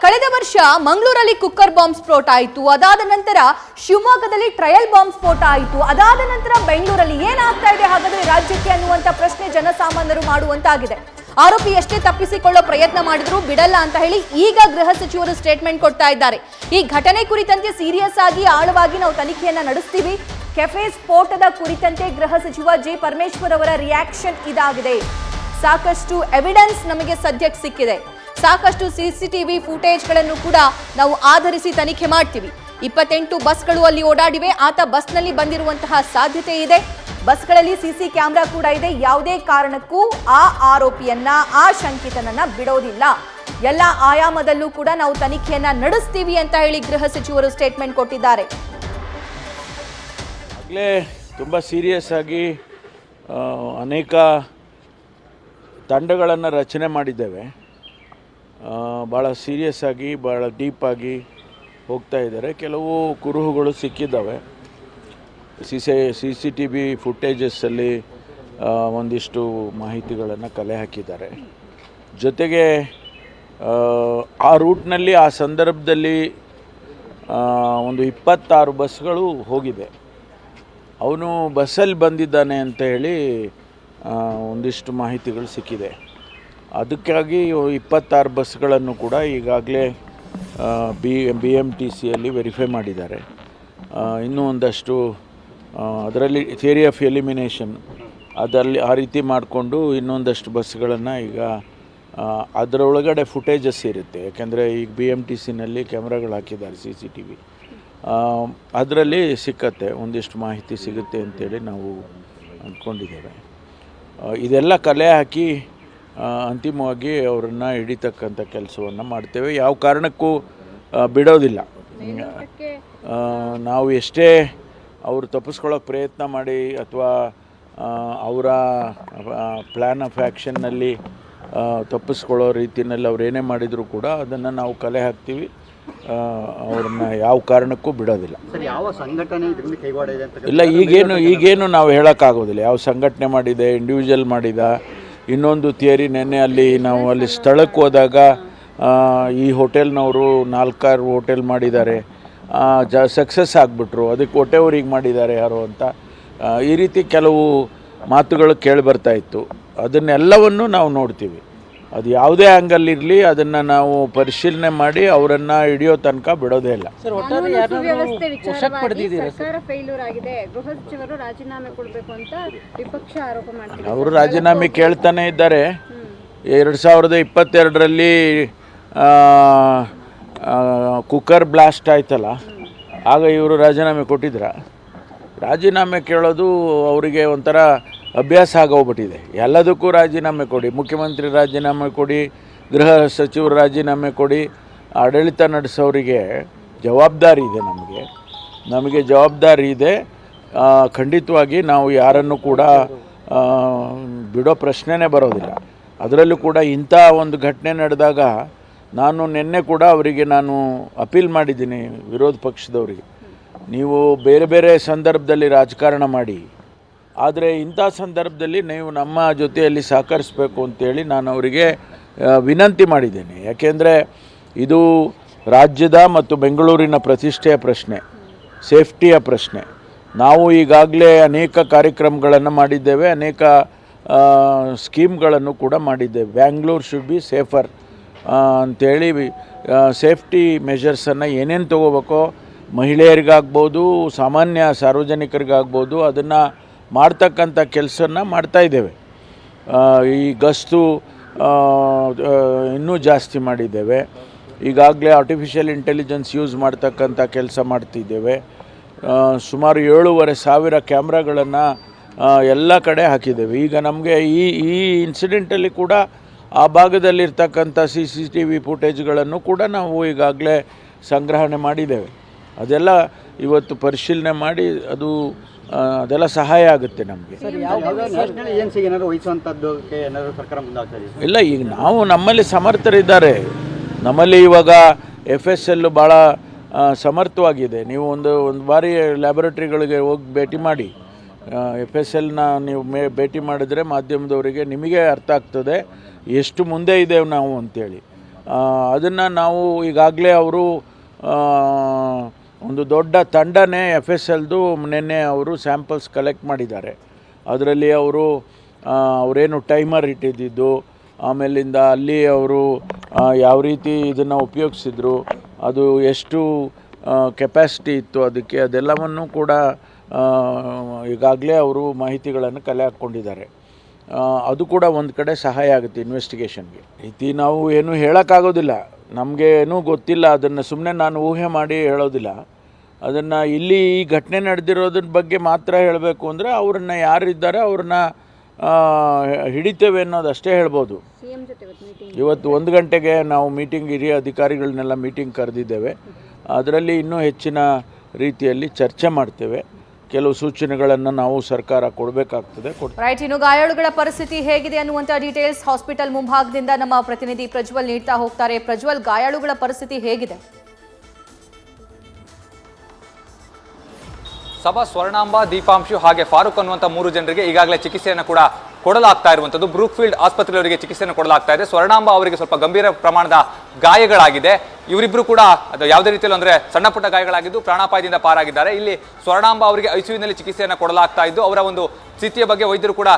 ಕಳೆದ ವರ್ಷ ಮಂಗಳೂರಲ್ಲಿ ಕುಕ್ಕರ್ ಬಾಂಬ್ ಸ್ಫೋಟ ಆಯಿತು. ಅದಾದ ನಂತರ ಶಿವಮೊಗ್ಗದಲ್ಲಿ ಟ್ರಯಲ್ ಬಾಂಬ್ ಸ್ಫೋಟ ಆಯಿತು. ಅದಾದ ನಂತರ ಬೆಂಗಳೂರಲ್ಲಿ ಏನಾಗ್ತಾ ಇದೆ ಹಾಗಾದ್ರೆ ರಾಜ್ಯಕ್ಕೆ ಅನ್ನುವಂತ ಪ್ರಶ್ನೆ ಜನಸಾಮಾನ್ಯರು ಮಾಡುವಂತಾಗಿದೆ. ಆರೋಪಿ ಎಷ್ಟೇ ತಪ್ಪಿಸಿಕೊಳ್ಳೋ ಪ್ರಯತ್ನ ಮಾಡಿದ್ರು ಬಿಡಲ್ಲ ಅಂತ ಹೇಳಿ ಈಗ ಗೃಹ ಸಚಿವರು ಸ್ಟೇಟ್ಮೆಂಟ್ ಕೊಡ್ತಾ ಇದ್ದಾರೆ. ಈ ಘಟನೆ ಕುರಿತಂತೆ ಸೀರಿಯಸ್ ಆಗಿ ಆಳವಾಗಿ ನಾವು ತನಿಖೆಯನ್ನ ನಡೆಸ್ತೀವಿ. ಕೆಫೆ ಸ್ಫೋಟದ ಕುರಿತಂತೆ ಗೃಹ ಸಚಿವ ಜೆ ಪರಮೇಶ್ವರ್ ಅವರ ರಿಯಾಕ್ಷನ್ ಇದಾಗಿದೆ. ಸಾಕಷ್ಟು ಎವಿಡೆನ್ಸ್ ನಮಗೆ ಸದ್ಯಕ್ಕೆ ಸಿಕ್ಕಿದೆ. ಸಾಕಷ್ಟು ಸಿಸಿಟಿವಿ ಫುಟೇಜ್ಗಳನ್ನು ಕೂಡ ನಾವು ಆಧರಿಸಿ ತನಿಖೆ ಮಾಡ್ತೀವಿ. 28 ಬಸ್ಗಳು ಅಲ್ಲಿ ಓಡಾಡಿವೆ. ಆತ ಬಸ್ನಲ್ಲಿ ಬಂದಿರುವಂತಹ ಸಾಧ್ಯತೆ ಇದೆ. ಬಸ್ಗಳಲ್ಲಿ ಸಿಸಿ ಕ್ಯಾಮೆರಾ ಕೂಡ ಇದೆ. ಯಾವುದೇ ಕಾರಣಕ್ಕೂ ಆ ಆರೋಪಿಯನ್ನ, ಆ ಶಂಕಿತನನ್ನ ಬಿಡೋದಿಲ್ಲ. ಎಲ್ಲ ಆಯಾಮದಲ್ಲೂ ಕೂಡ ನಾವು ತನಿಖೆಯನ್ನ ನಡೆಸ್ತೀವಿ ಅಂತ ಹೇಳಿ ಗೃಹ ಸಚಿವರು ಸ್ಟೇಟ್ಮೆಂಟ್ ಕೊಟ್ಟಿದ್ದಾರೆ. ಆಗಲೇ ತುಂಬ ಸೀರಿಯಸ್ ಆಗಿ ಅನೇಕ ತಂಡಗಳನ್ನು ರಚನೆ ಮಾಡಿದ್ದೇವೆ. ಭಾಳ ಸೀರಿಯಸ್ ಆಗಿ ಭಾಳ ಡೀಪಾಗಿ ಹೋಗ್ತಾ ಇದ್ದಾರೆ. ಕೆಲವು ಕುರುಹುಗಳು ಸಿಕ್ಕಿದ್ದಾವೆ. ಸಿ ಟಿ ವಿ ಫುಟೇಜಸ್ಸಲ್ಲಿ ಒಂದಿಷ್ಟು ಮಾಹಿತಿಗಳನ್ನು ಕಲೆ ಹಾಕಿದ್ದಾರೆ. ಜೊತೆಗೆ ಆ ರೂಟ್ನಲ್ಲಿ ಆ ಸಂದರ್ಭದಲ್ಲಿ ಒಂದು 26 ಬಸ್ಗಳು ಹೋಗಿದೆ. ಅವನು ಬಸ್ಸಲ್ಲಿ ಬಂದಿದ್ದಾನೆ ಅಂತ ಹೇಳಿ ಒಂದಿಷ್ಟು ಮಾಹಿತಿಗಳು ಸಿಕ್ಕಿದೆ. ಅದಕ್ಕಾಗಿ 26 ಬಸ್ಗಳನ್ನು ಕೂಡ ಈಗಾಗಲೇ BMTCಯಲ್ಲಿ ವೆರಿಫೈ ಮಾಡಿದ್ದಾರೆ. ಇನ್ನೂ ಒಂದಷ್ಟು ಅದರಲ್ಲಿ ಥಿಯರಿ ಆಫ್ ಎಲಿಮಿನೇಷನ್ ಅದರಲ್ಲಿ ಆ ರೀತಿ ಮಾಡಿಕೊಂಡು ಇನ್ನೊಂದಷ್ಟು ಬಸ್ಗಳನ್ನು ಈಗ ಅದರೊಳಗಡೆ ಫುಟೇಜಸ್ ಇರುತ್ತೆ. ಯಾಕೆಂದರೆ ಈಗ BMTCನಲ್ಲಿ ಕ್ಯಾಮ್ರಾಗಳು ಹಾಕಿದ್ದಾರೆ, CCTV. ಅದರಲ್ಲಿ ಸಿಕ್ಕತ್ತೆ, ಒಂದಿಷ್ಟು ಮಾಹಿತಿ ಸಿಗುತ್ತೆ ಅಂತೇಳಿ ನಾವು ಅಂದ್ಕೊಂಡಿದ್ದೇವೆ. ಇದೆಲ್ಲ ಕಲೆ ಹಾಕಿ ಅಂತಿಮವಾಗಿ ಅವರನ್ನು ಹಿಡಿತಕ್ಕಂಥ ಕೆಲಸವನ್ನು ಮಾಡ್ತೇವೆ. ಯಾವ ಕಾರಣಕ್ಕೂ ಬಿಡೋದಿಲ್ಲ. ನಾವು ಎಷ್ಟೇ ಅವರು ತಪ್ಪಿಸ್ಕೊಳ್ಳೋಕೆ ಪ್ರಯತ್ನ ಮಾಡಿ ಅಥವಾ ಅವರ ಪ್ಲ್ಯಾನ್ ಆಫ್ ಆ್ಯಕ್ಷನ್ನಲ್ಲಿ ತಪ್ಪಿಸ್ಕೊಳ್ಳೋ ರೀತಿಯಲ್ಲಿ ಅವ್ರು ಏನೇ ಮಾಡಿದರೂ ಕೂಡ ಅದನ್ನು ನಾವು ಕಲೆ ಹಾಕ್ತೀವಿ. ಅವ್ರನ್ನ ಯಾವ ಕಾರಣಕ್ಕೂ ಬಿಡೋದಿಲ್ಲ. ಇಲ್ಲ, ಈಗೇನು ನಾವು ಹೇಳೋಕ್ಕಾಗೋದಿಲ್ಲ. ಯಾವ ಸಂಘಟನೆ ಮಾಡಿದೆ, ಇಂಡಿವಿಜುವಲ್ ಮಾಡಿದ. ಇನ್ನೊಂದು ಥಿಯರಿ, ನೆನ್ನೆ ಅಲ್ಲಿ ನಾವು ಅಲ್ಲಿ ಸ್ಥಳಕ್ಕೆ ಹೋದಾಗ ಈ ಹೋಟೆಲ್ನವರು 4-6 ಹೋಟೆಲ್ ಮಾಡಿದ್ದಾರೆ, ಸಕ್ಸಸ್ ಆಗಿಬಿಟ್ರು, ಅದಕ್ಕೆ ಹೊಟ್ಟೆವ್ರಿಗೆ ಮಾಡಿದ್ದಾರೆ ಯಾರು ಅಂತ ಈ ರೀತಿ ಕೆಲವು ಮಾತುಗಳು ಕೇಳಿಬರ್ತಾಯಿತ್ತು. ಅದನ್ನೆಲ್ಲವನ್ನು ನಾವು ನೋಡ್ತೀವಿ. ಅದು ಯಾವುದೇ ಆ್ಯಂಗಲ್ ಇರಲಿ ಅದನ್ನು ನಾವು ಪರಿಶೀಲನೆ ಮಾಡಿ ಅವರನ್ನು ಹಿಡಿಯೋ ತನಕ ಬಿಡೋದೇ ಇಲ್ಲ. ಅವರು ರಾಜೀನಾಮೆ ಕೇಳ್ತಾನೆ ಇದ್ದಾರೆ. 2022ರಲ್ಲಿ ಕುಕ್ಕರ್ ಬ್ಲಾಸ್ಟ್ ಆಯ್ತಲ್ಲ, ಆಗ ಇವರು ರಾಜೀನಾಮೆ ಕೊಟ್ಟಿದ್ರ. ರಾಜೀನಾಮೆ ಕೇಳೋದು ಅವರಿಗೆ ಒಂಥರ ಅಭ್ಯಾಸ ಆಗೋಗ್ಬಿಟ್ಟಿದೆ. ಎಲ್ಲದಕ್ಕೂ ರಾಜೀನಾಮೆ ಕೊಡಿ, ಮುಖ್ಯಮಂತ್ರಿ ರಾಜೀನಾಮೆ ಕೊಡಿ, ಗೃಹ ಸಚಿವರು ರಾಜೀನಾಮೆ ಕೊಡಿ. ಆಡಳಿತ ನಡೆಸೋರಿಗೆ ಜವಾಬ್ದಾರಿ ಇದೆ. ನಮಗೆ ಜವಾಬ್ದಾರಿ ಇದೆ. ಖಂಡಿತವಾಗಿ ನಾವು ಯಾರನ್ನು ಕೂಡ ಬಿಡೋ ಪ್ರಶ್ನೆನೇ ಬರೋದಿಲ್ಲ. ಅದರಲ್ಲೂ ಕೂಡ ಇಂಥ ಒಂದು ಘಟನೆ ನಡೆದಾಗ ನಾನು ನಿನ್ನೆ ಕೂಡ ಅವರಿಗೆ ಅಪೀಲ್ ಮಾಡಿದ್ದೀನಿ, ವಿರೋಧ ಪಕ್ಷದವರಿಗೆ, ನೀವು ಬೇರೆ ಬೇರೆ ಸಂದರ್ಭದಲ್ಲಿ ರಾಜಕಾರಣ ಮಾಡಿ, ಆದರೆ ಇಂಥ ಸಂದರ್ಭದಲ್ಲಿ ನೀವು ನಮ್ಮ ಜೊತೆಯಲ್ಲಿ ಸಹಕರಿಸಬೇಕು ಅಂತೇಳಿ ನಾನು ಅವರಿಗೆ ವಿನಂತಿ ಮಾಡಿದ್ದೇನೆ. ಯಾಕೆಂದರೆ ಇದು ರಾಜ್ಯದ ಮತ್ತು ಬೆಂಗಳೂರಿನ ಪ್ರತಿಷ್ಠೆಯ ಪ್ರಶ್ನೆ, ಸೇಫ್ಟಿಯ ಪ್ರಶ್ನೆ. ನಾವು ಈಗಾಗಲೇ ಅನೇಕ ಕಾರ್ಯಕ್ರಮಗಳನ್ನು ಮಾಡಿದ್ದೇವೆ, ಅನೇಕ ಸ್ಕೀಮ್ಗಳನ್ನು ಕೂಡ ಮಾಡಿದ್ದೇವೆ. ಬ್ಯಾಂಗ್ಳೂರ್ ಶುಡ್ ಬಿ ಸೇಫರ್ ಅಂಥೇಳಿ ಸೇಫ್ಟಿ ಮೆಷರ್ಸನ್ನು ಏನೇನು ತೊಗೋಬೇಕೋ, ಮಹಿಳೆಯರಿಗಾಗ್ಬೋದು, ಸಾಮಾನ್ಯ ಸಾರ್ವಜನಿಕರಿಗಾಗ್ಬೋದು, ಅದನ್ನು ಮಾಡ್ತಕ್ಕಂಥ ಕೆಲಸನ ಮಾಡ್ತಾಯಿದ್ದೇವೆ. ಈ ಗಸ್ತು ಇನ್ನೂ ಜಾಸ್ತಿ ಮಾಡಿದ್ದೇವೆ. ಈಗಾಗಲೇ ಆರ್ಟಿಫಿಷಿಯಲ್ ಇಂಟೆಲಿಜೆನ್ಸ್ ಯೂಸ್ ಮಾಡ್ತಕ್ಕಂಥ ಕೆಲಸ ಮಾಡ್ತಿದ್ದೇವೆ. ಸುಮಾರು 7,500 ಕ್ಯಾಮ್ರಾಗಳನ್ನು ಎಲ್ಲ ಕಡೆ ಹಾಕಿದ್ದೇವೆ. ಈಗ ನಮಗೆ ಈ ಇನ್ಸಿಡೆಂಟಲ್ಲಿ ಕೂಡ ಆ ಭಾಗದಲ್ಲಿರ್ತಕ್ಕಂಥ CCTV ಫುಟೇಜ್ಗಳನ್ನು ಕೂಡ ನಾವು ಈಗಾಗಲೇ ಸಂಗ್ರಹಣೆ ಮಾಡಿದ್ದೇವೆ. ಅದೆಲ್ಲ ಇವತ್ತು ಪರಿಶೀಲನೆ ಮಾಡಿ ಅದೆಲ್ಲ ಸಹಾಯ ಆಗುತ್ತೆ ನಮಗೆ. ಇಲ್ಲ, ಈಗ ನಮ್ಮಲ್ಲಿ ಸಮರ್ಥರಿದ್ದಾರೆ. ನಮ್ಮಲ್ಲಿ ಇವಾಗ FSL ಭಾಳ ಸಮರ್ಥವಾಗಿದೆ. ನೀವು ಒಂದು ಬಾರಿ ಲ್ಯಾಬೊರೇಟ್ರಿಗಳಿಗೆ ಹೋಗಿ ಭೇಟಿ ಮಾಡಿ. FSLನ ನೀವು ಭೇಟಿ ಮಾಡಿದರೆ ಮಾಧ್ಯಮದವರಿಗೆ ನಿಮಗೆ ಅರ್ಥ ಆಗ್ತದೆ ಎಷ್ಟು ಮುಂದೆ ಇದ್ದೇವೆ ನಾವು ಅಂತೇಳಿ. ಅದನ್ನು ನಾವು ಈಗಾಗಲೇ ಅವರು ಒಂದು ದೊಡ್ಡ ತಂಡನೇ FSLದು ನಿನ್ನೆ ಅವರು ಸ್ಯಾಂಪಲ್ಸ್ ಕಲೆಕ್ಟ್ ಮಾಡಿದ್ದಾರೆ. ಅದರಲ್ಲಿ ಅವರೇನು ಟೈಮರ್ ಇಟ್ಟಿದ್ದು, ಆಮೇಲಿಂದ ಅಲ್ಲಿ ಅವರು ಯಾವ ರೀತಿ ಇದನ್ನು ಉಪಯೋಗಿಸಿದ್ರು, ಅದು ಎಷ್ಟು ಕೆಪಾಸಿಟಿ ಇತ್ತು ಅದಕ್ಕೆ, ಅದೆಲ್ಲವನ್ನು ಕೂಡ ಈಗಾಗಲೇ ಅವರು ಮಾಹಿತಿಗಳನ್ನು ಕಲೆ ಹಾಕ್ಕೊಂಡಿದ್ದಾರೆ. ಅದು ಕೂಡ ಒಂದು ಕಡೆ ಸಹಾಯ ಆಗುತ್ತೆ ಇನ್ವೆಸ್ಟಿಗೇಷನ್ಗೆ. ರೀತಿ ನಾವು ಏನು ಹೇಳೋಕ್ಕಾಗೋದಿಲ್ಲ, ನಮಗೆ ಏನೂ ಗೊತ್ತಿಲ್ಲ, ಅದನ್ನು ಸುಮ್ಮನೆ ನಾನು ಊಹೆ ಮಾಡಿ ಹೇಳೋದಿಲ್ಲ. ಅದನ್ನು ಇಲ್ಲಿ ಈ ಘಟನೆ ನಡೆದಿರೋದ್ರ ಬಗ್ಗೆ ಮಾತ್ರ ಹೇಳಬೇಕು ಅಂದರೆ ಅವ್ರನ್ನ ಯಾರಿದ್ದಾರೆ ಅವ್ರನ್ನ ಹಿಡಿತೇವೆ ಅನ್ನೋದಷ್ಟೇ ಹೇಳ್ಬೋದು. ಇವತ್ತು 1 ಗಂಟೆಗೆ ನಾವು ಮೀಟಿಂಗ್, ಹಿರಿಯ ಅಧಿಕಾರಿಗಳನ್ನೆಲ್ಲ ಮೀಟಿಂಗ್ ಕರೆದಿದ್ದೇವೆ. ಅದರಲ್ಲಿ ಇನ್ನೂ ಹೆಚ್ಚಿನ ರೀತಿಯಲ್ಲಿ ಚರ್ಚೆ ಮಾಡ್ತೇವೆ. ಕೆಲವು ಸೂಚನೆಗಳನ್ನು ನಾವು ಸರ್ಕಾರ ಕೊಡಬೇಕಾಗ್ತದೆ. ರೈಟ್, ಇನ್ನು ಗಾಯಾಳುಗಳ ಪರಿಸ್ಥಿತಿ ಹೇಗಿದೆ ಅನ್ನುವಂಥ ಡೀಟೇಲ್ಸ್ ಹಾಸ್ಪಿಟಲ್ ಮುಂಭಾಗದಿಂದ ನಮ್ಮ ಪ್ರತಿನಿಧಿ ಪ್ರಜ್ವಲ್ ನೀಡ್ತಾ ಹೋಗ್ತಾರೆ. ಪ್ರಜ್ವಲ್, ಗಾಯಾಳುಗಳ ಪರಿಸ್ಥಿತಿ ಹೇಗಿದೆ? ಸಭಾ, ಸ್ವರ್ಣಾಂಬ, ದೀಪಾಂಶು ಹಾಗೆ ಫಾರೂಕ್ ಅನ್ನುವಂಥ 3 ಜನರಿಗೆ ಈಗಾಗಲೇ ಚಿಕಿತ್ಸೆಯನ್ನು ಕೂಡ ಕೊಡಲಾಗ್ತಾ ಇರುವಂಥದ್ದು. ಬ್ರೂಕ್ಫೀಲ್ಡ್ ಆಸ್ಪತ್ರೆಯವರಿಗೆ ಚಿಕಿತ್ಸೆಯನ್ನು ಕೊಡಲಾಗ್ತಾ ಇದೆ. ಸ್ವರ್ಣಾಂಬ ಅವರಿಗೆ ಸ್ವಲ್ಪ ಗಂಭೀರ ಪ್ರಮಾಣದ ಗಾಯಗಳಾಗಿದೆ. ಇವರಿಬ್ಬರು ಕೂಡ ಅದು ಯಾವುದೇ ರೀತಿಯಲ್ಲಿ ಅಂದರೆ ಸಣ್ಣ ಪುಟ್ಟ ಗಾಯಗಳಾಗಿದ್ದು ಪ್ರಾಣಾಪಾಯದಿಂದ ಪಾರಾಗಿದ್ದಾರೆ. ಇಲ್ಲಿ ಸ್ವರ್ಣಾಂಬ ಅವರಿಗೆ ICUನಲ್ಲಿ ಚಿಕಿತ್ಸೆಯನ್ನು ಕೊಡಲಾಗ್ತಾ ಇದ್ದು ಅವರ ಒಂದು ಸ್ಥಿತಿಯ ಬಗ್ಗೆ ವೈದ್ಯರು ಕೂಡ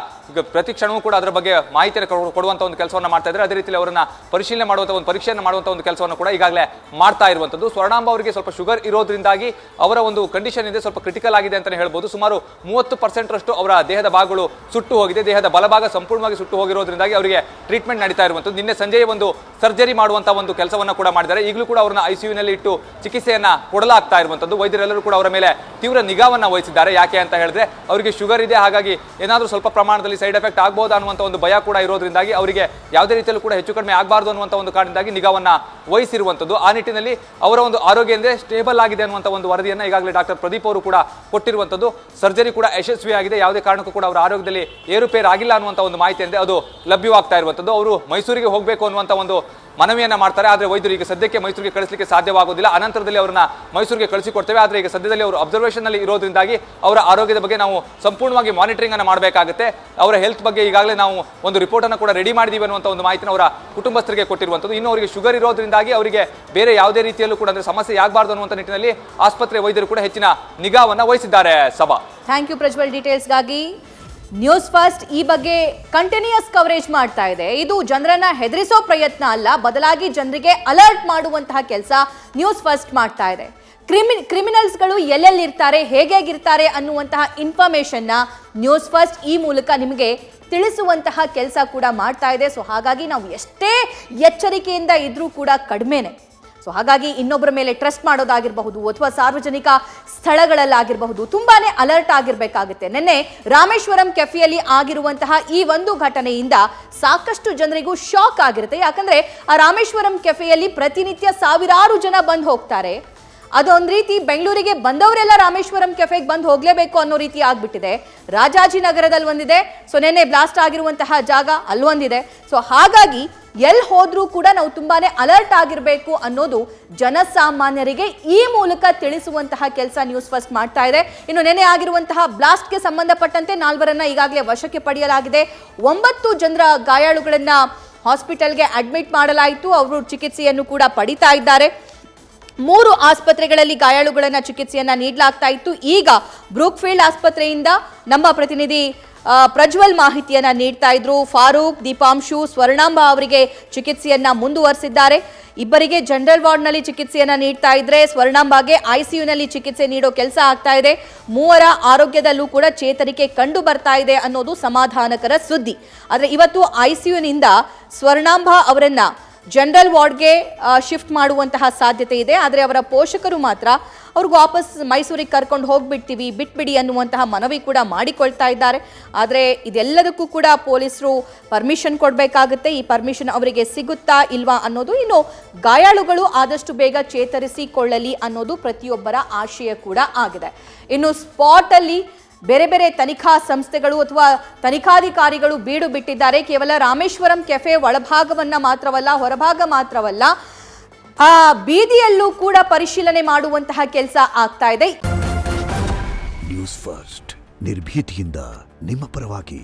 ಪ್ರತಿ ಕ್ಷಣವೂ ಕೂಡ ಅದರ ಬಗ್ಗೆ ಮಾಹಿತಿಯನ್ನು ಕೊಡುವಂಥ ಒಂದು ಕೆಲಸವನ್ನು ಮಾಡ್ತಾ ಇದ್ದಾರೆ. ಅದೇ ರೀತಿಯಲ್ಲಿ ಅವರನ್ನ ಪರಿಶೀಲನೆ ಮಾಡುವಂಥ ಒಂದು ಪರೀಕ್ಷೆಯನ್ನು ಮಾಡುವಂಥ ಒಂದು ಕೆಲಸವನ್ನು ಕೂಡ ಈಗಾಗಲೇ ಮಾಡ್ತಾ ಇರುವಂಥದ್ದು. ಸ್ವರ್ಣಾಂಬ ಅವರಿಗೆ ಸ್ವಲ್ಪ ಶುಗರ್ ಇರೋದ್ರಿಂದಾಗಿ ಅವರ ಒಂದು ಕಂಡೀಷನ್ ಇದೆ, ಸ್ವಲ್ಪ ಕ್ರಿಟಿಕಲ್ ಆಗಿದೆ ಅಂತಲೇ ಹೇಳ್ಬೋದು. ಸುಮಾರು 30% ಅವರ ದೇಹದ ಭಾಗಗಳು ಸುಟ್ಟು ಹೋಗಿದೆ. ದೇಹದ ಬಲಭಾಗ ಸಂಪೂರ್ಣವಾಗಿ ಸುಟ್ಟು ಹೋಗಿರೋದ್ರಿಂದಾಗಿ ಅವರಿಗೆ ಟ್ರೀಟ್ಮೆಂಟ್ ನಡೀತಾ ಇರುವಂಥದ್ದು. ನಿನ್ನೆ ಸಂಜೆ ಒಂದು ಸರ್ಜರಿ ಮಾಡುವಂಥ ಒಂದು ಕೆಲಸವನ್ನು ಕೂಡ ಮಾಡಿದ್ದಾರೆ. ಈಗಲೂ ಕೂಡ ಅವರನ್ನ ICUನಲ್ಲಿ ಇಟ್ಟು ಚಿಕಿತ್ಸೆಯನ್ನ ಕೊಡಲಾಗ್ತಾ ಇರುವಂಥದ್ದು. ವೈದ್ಯರೆಲ್ಲರೂ ಕೂಡ ಅವರ ಮೇಲೆ ತೀವ್ರ ನಿಗಾವನ್ನು ವಹಿಸಿದ್ದಾರೆ. ಯಾಕೆ ಅಂತ ಹೇಳಿದ್ರೆ ಅವರಿಗೆ ಶುಗರ್ ಇದೆ, ಹಾಗಾಗಿ ಏನಾದರೂ ಸ್ವಲ್ಪ ಪ್ರಮಾಣದಲ್ಲಿ ಸೈಡ್ ಎಫೆಕ್ಟ್ ಆಗಬಹುದು ಅನ್ನುವಂಥ ಒಂದು ಭಯ ಕೂಡ ಇರೋದ್ರಿಂದಾಗಿ ಅವರಿಗೆ ಯಾವುದೇ ರೀತಿಯಲ್ಲೂ ಕೂಡ ಹೆಚ್ಚು ಕಡಿಮೆ ಆಗಬಾರ್ದು ಅನ್ನುವಂಥ ಒಂದು ಕಾರಣದಿಂದಾಗಿ ನಿಗಾವನ್ನ ವಹಿಸಿರುವಂಥದ್ದು. ಆ ನಿಟ್ಟಿನಲ್ಲಿ ಅವರ ಒಂದು ಆರೋಗ್ಯ ಸ್ಟೇಬಲ್ ಆಗಿದೆ ಅನ್ನುವಂಥ ಒಂದು ವರದಿಯನ್ನು ಈಗಾಗಲೇ ಡಾಕ್ಟರ್ ಪ್ರದೀಪ್ ಅವರು ಕೂಡ ಕೊಟ್ಟಿರುವಂಥದ್ದು. ಸರ್ಜರಿ ಕೂಡ ಯಶಸ್ವಿಯಾಗಿದೆ, ಯಾವುದೇ ಕಾರಣಕ್ಕೂ ಕೂಡ ಅವರ ಆರೋಗ್ಯದಲ್ಲಿ ಏರುಪೇರು ಆಗಿಲ್ಲ ಅನ್ನುವಂಥ ಒಂದು ಮಾಹಿತಿ ಅಂದರೆ ಅದು ಲಭ್ಯವಾಗ್ತಾ ಇರುವಂಥದ್ದು. ಅವರು ಮೈಸೂರಿಗೆ ಹೋಗಬೇಕು ಅನ್ನುವಂಥ ಒಂದು ಮನವಿಯನ್ನ ಮಾಡ್ತಾರೆ. ಆದರೆ ವೈದ್ಯರು ಈಗ ಸದ್ಯಕ್ಕೆ ಮೈಸೂರಿಗೆ ಕಳಿಸಲಿಕ್ಕೆ ಸಾಧ್ಯವಾಗುವುದಿಲ್ಲ, ಅನಂತರದಲ್ಲಿ ಅವರನ್ನ ಮೈಸೂರಿಗೆ ಕಳಿಸಿಕೊಡ್ತೇವೆ. ಆದರೆ ಈಗ ಸದ್ಯದಲ್ಲಿ ಅವರು ಅಬ್ಸರ್ವೇಷನ್ ನಲ್ಲಿ ಇರೋದ್ರಿಂದಾಗಿ ಅವರ ಆರೋಗ್ಯದ ಬಗ್ಗೆ ನಾವು ಸಂಪೂರ್ಣವಾಗಿ ಮಾನಿಟರಿಂಗ್ ಅನ್ನು ಮಾಡಬೇಕಾಗುತ್ತೆ. ಅವರ ಹೆಲ್ತ್ ಬಗ್ಗೆ ಈಗಾಗಲೇ ನಾವು ಒಂದು ರಿಪೋರ್ಟ್ ಅನ್ನು ಕೂಡ ರೆಡಿ ಮಾಡಿದೀವಿ ಅನ್ನುವಂಥ ಒಂದು ಮಾಹಿತಿನ ಅವರ ಕುಟುಂಬಸ್ಥರಿಗೆ ಕೊಟ್ಟಿರುವಂಥದ್ದು. ಇನ್ನು ಅವರಿಗೆ ಶುಗರ್ ಇರೋದ್ರಿಂದಾಗಿ ಅವರಿಗೆ ಬೇರೆ ಯಾವುದೇ ರೀತಿಯಲ್ಲೂ ಕೂಡ ಅಂದರೆ ಸಮಸ್ಯೆ ಆಗಬಾರ್ದು ಅನ್ನುವಂಥ ನಿಟ್ಟಿನಲ್ಲಿ ಆಸ್ಪತ್ರೆ ವೈದ್ಯರು ಕೂಡ ಹೆಚ್ಚಿನ ನಿಗಾವನ್ನು ವಹಿಸಿದ್ದಾರೆ. ಸಭಾ, ಥ್ಯಾಂಕ್ ಯು ಪ್ರಜ್ವಲ್ ಡೀಟೇಲ್ಸ್ಗಾಗಿ. ನ್ಯೂಸ್ ಫಸ್ಟ್ ಈ ಬಗ್ಗೆ ಕಂಟಿನ್ಯೂಸ್ ಕವರೇಜ್ ಮಾಡ್ತಾ ಇದೆ. ಇದು ಜನರನ್ನ ಹೆದರಿಸೋ ಪ್ರಯತ್ನ ಅಲ್ಲ, ಬದಲಾಗಿ ಜನರಿಗೆ ಅಲರ್ಟ್ ಮಾಡುವಂತಹ ಕೆಲಸ ನ್ಯೂಸ್ ಫಸ್ಟ್ ಮಾಡ್ತಾ ಇದೆ. ಕ್ರಿಮಿನಲ್ಸ್ಗಳು ಎಲ್ಲೆಲ್ಲಿರ್ತಾರೆ, ಹೇಗಿರ್ತಾರೆ ಅನ್ನುವಂತಹ ಇನ್ಫಾರ್ಮೇಶನ್ನ ನ್ಯೂಸ್ ಫಸ್ಟ್ ಈ ಮೂಲಕ ನಿಮಗೆ ತಿಳಿಸುವಂತಹ ಕೆಲಸ ಕೂಡ ಮಾಡ್ತಾ ಇದೆ. ಸೊ ಹಾಗಾಗಿ ನಾವು ಎಷ್ಟೇ ಎಚ್ಚರಿಕೆಯಿಂದ ಇದ್ರೂ ಕೂಡ ಕಡಿಮೆನೆ. ಸೊ ಹಾಗಾಗಿ ಇನ್ನೊಬ್ಬರ ಮೇಲೆ ಟ್ರಸ್ಟ್ ಮಾಡೋದಾಗಿರಬಹುದು ಅಥವಾ ಸಾರ್ವಜನಿಕ ಸ್ಥಳಗಳಲ್ಲಾಗಿರಬಹುದು ತುಂಬಾನೇ ಅಲರ್ಟ್ ಆಗಿರಬೇಕಾಗುತ್ತೆ. ನಿನ್ನೆ ರಾಮೇಶ್ವರಂ ಕೆಫೆಯಲ್ಲಿ ಆಗಿರುವಂತಹ ಈ ಒಂದು ಘಟನೆಯಿಂದ ಸಾಕಷ್ಟು ಜನರಿಗೂ ಶಾಕ್ ಆಗಿರುತ್ತೆ. ಯಾಕಂದ್ರೆ ಆ ರಾಮೇಶ್ವರಂ ಕೆಫೆಯಲ್ಲಿ ಪ್ರತಿನಿತ್ಯ ಸಾವಿರಾರು ಜನ ಬಂದು ಹೋಗ್ತಾರೆ. ಅದೊಂದು ರೀತಿ ಬೆಂಗಳೂರಿಗೆ ಬಂದವರೆಲ್ಲ ರಾಮೇಶ್ವರಂ ಕೆಫೆಗೆ ಬಂದು ಹೋಗ್ಲೇಬೇಕು ಅನ್ನೋ ರೀತಿ ಆಗ್ಬಿಟ್ಟಿದೆ. ರಾಜಾಜಿನಗರದಲ್ಲಿ ಒಂದಿದೆ, ಸೊ ನೆನ್ನೆ ಬ್ಲಾಸ್ಟ್ ಆಗಿರುವಂತಹ ಜಾಗ ಅಲ್ಲೊಂದಿದೆ. ಸೊ ಹಾಗಾಗಿ ಎಲ್ಲಿ ಹೋದ್ರೂ ಕೂಡ ನಾವು ತುಂಬಾನೇ ಅಲರ್ಟ್ ಆಗಿರಬೇಕು ಅನ್ನೋದು ಜನಸಾಮಾನ್ಯರಿಗೆ ಈ ಮೂಲಕ ತಿಳಿಸುವಂತಹ ಕೆಲಸ ನ್ಯೂಸ್ ಫಸ್ಟ್ ಮಾಡ್ತಾ ಇದೆ. ಇನ್ನು ನೆನೆ ಆಗಿರುವಂತಹ ಬ್ಲಾಸ್ಟ್ಗೆ ಸಂಬಂಧಪಟ್ಟಂತೆ 4 ಈಗಾಗಲೇ ವಶಕ್ಕೆ ಪಡೆಯಲಾಗಿದೆ. 9 ಜನರ ಗಾಯಾಳುಗಳನ್ನ ಹಾಸ್ಪಿಟಲ್ಗೆ ಅಡ್ಮಿಟ್ ಮಾಡಲಾಯಿತು. ಅವರು ಚಿಕಿತ್ಸೆಯನ್ನು ಕೂಡ ಪಡಿತಾ ಇದ್ದಾರೆ. 3 ಆಸ್ಪತ್ರೆಗಳಲ್ಲಿ ಗಾಯಾಳುಗಳನ್ನ ಚಿಕಿತ್ಸೆಯನ್ನ ನೀಡಲಾಗ್ತಾ ಇತ್ತು. ಈಗ ಬ್ರೂಕ್ಫೀಲ್ಡ್ ಆಸ್ಪತ್ರೆಯಿಂದ ನಮ್ಮ ಪ್ರತಿನಿಧಿ ಪ್ರಜ್ವಲ್ ಮಾಹಿತಿಯನ್ನ ನೀಡ್ತಾ ಇದ್ರು. ಫಾರೂಕ್, ದೀಪಾಂಶು, ಸ್ವರ್ಣಾಂಬ ಅವರಿಗೆ ಚಿಕಿತ್ಸೆಯನ್ನ ಮುಂದುವರೆಸಿದ್ದಾರೆ. ಇಬ್ಬರಿಗೆ ಜನರಲ್ ವಾರ್ಡ್ನಲ್ಲಿ ಚಿಕಿತ್ಸೆಯನ್ನ ನೀಡ್ತಾ ಇದ್ರೆ ಸ್ವರ್ಣಾಂಬಗೆ ICUನಲ್ಲಿ ಚಿಕಿತ್ಸೆ ನೀಡೋ ಕೆಲಸ ಆಗ್ತಾ ಇದೆ. 3 ಆರೋಗ್ಯದಲ್ಲೂ ಕೂಡ ಚೇತರಿಕೆ ಕಂಡು ಬರ್ತಾ ಇದೆ ಅನ್ನೋದು ಸಮಾಧಾನಕರ ಸುದ್ದಿ. ಆದರೆ ಇವತ್ತು ICUನಿಂದ ಸ್ವರ್ಣಾಂಬ ಅವರನ್ನ ಜನರಲ್ ವಾರ್ಡ್ಗೆ ಶಿಫ್ಟ್ ಮಾಡುವಂತಹ ಸಾಧ್ಯತೆ ಇದೆ. ಆದರೆ ಅವರ ಪೋಷಕರು ಮಾತ್ರ ಅವ್ರಿಗೆ ವಾಪಸ್ ಮೈಸೂರಿಗೆ ಕರ್ಕೊಂಡು ಹೋಗ್ಬಿಡ್ತೀವಿ, ಬಿಟ್ಬಿಡಿ ಅನ್ನುವಂತಹ ಮನವಿ ಕೂಡ ಮಾಡಿಕೊಳ್ತಾ ಇದ್ದಾರೆ. ಆದರೆ ಇದೆಲ್ಲದಕ್ಕೂ ಕೂಡ ಪೊಲೀಸರು ಪರ್ಮಿಷನ್ ಕೊಡಬೇಕಾಗುತ್ತೆ. ಈ ಪರ್ಮಿಷನ್ ಅವರಿಗೆ ಸಿಗುತ್ತಾ ಇಲ್ವಾ ಅನ್ನೋದು, ಇನ್ನು ಗಾಯಾಳುಗಳು ಆದಷ್ಟು ಬೇಗ ಚೇತರಿಸಿಕೊಳ್ಳಲಿ ಅನ್ನೋದು ಪ್ರತಿಯೊಬ್ಬರ ಆಶಯ ಕೂಡ ಆಗಿದೆ. ಇನ್ನು ಸ್ಪಾಟಲ್ಲಿ ಬೇರೆ ಬೇರೆ ತನಿಖಾ ಸಂಸ್ಥೆಗಳು ಅಥವಾ ತನಿಖಾಧಿಕಾರಿಗಳು ಬೀಡು ಬಿಟ್ಟಿದ್ದಾರೆ. ಕೇವಲ ರಾಮೇಶ್ವರಂ ಕೆಫೆ ಒಳಭಾಗವನ್ನ ಮಾತ್ರವಲ್ಲ, ಹೊರಭಾಗ ಮಾತ್ರವಲ್ಲ, ಆ ಬೀದಿಯಲ್ಲೂ ಕೂಡ ಪರಿಶೀಲನೆ ಮಾಡುವಂತಹ ಕೆಲಸ ಆಗ್ತಾ ಇದೆ. ನ್ಯೂಸ್ ಫಸ್ಟ್ ನಿರ್ಭೀತಿಯಿಂದ ನಿಮ್ಮ ಪರವಾಗಿ.